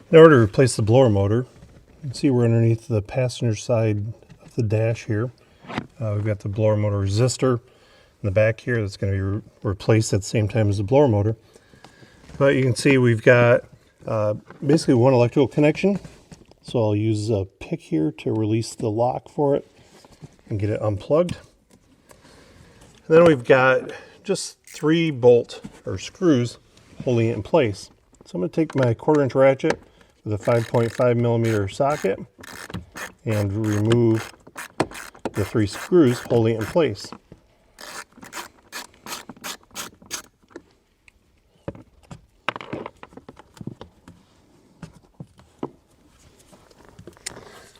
In order to replace the blower motor, you can see we're underneath the passenger side of the dash here. We've got the blower motor resistor in the back here that's going to be replaced at the same time as the blower motor. But you can see we've got basically one electrical connection. So I'll use a pick here to release the lock for it and get it unplugged. And then we've got just 3 bolt or screws holding it in place. So I'm going to take my 1/4-inch ratchet with a 5.5 millimeter socket and remove the 3 screws holding it in place.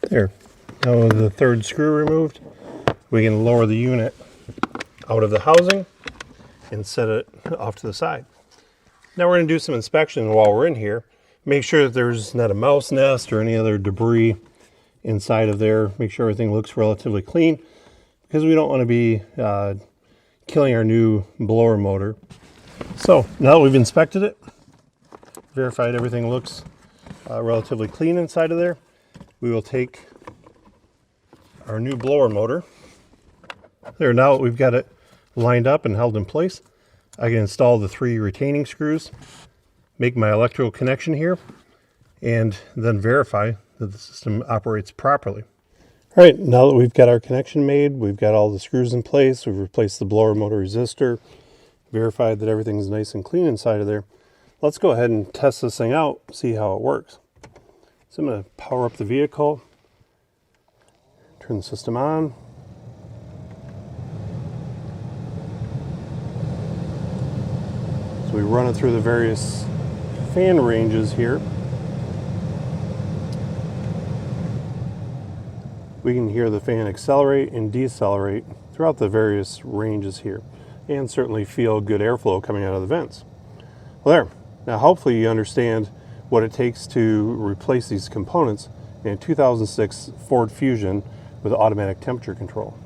There. Now with the 3rd screw removed, we can lower the unit out of the housing and set it off to the side. Now we're going to do some inspection while we're in here. Make sure that there's not a mouse nest or any other debris inside of there. Make sure everything looks relatively clean because we don't want to be killing our new blower motor. So now that we've inspected it, verified everything looks relatively clean inside of there, we will take our new blower motor. There, now that we've got it lined up and held in place, I can install the 3 retaining screws, make my electrical connection here, and then verify that the system operates properly. All right, now that we've got our connection made, we've got all the screws in place, we've replaced the blower motor resistor, verified that everything's nice and clean inside of there. Let's go ahead and test this thing out, see how it works. So I'm going to power up the vehicle, turn the system on. So we run it through the various fan ranges here. We can hear the fan accelerate and decelerate throughout the various ranges here, and certainly feel good airflow coming out of the vents. Well, there. Now hopefully you understand what it takes to replace these components in a 2006 Ford Fusion with automatic temperature control.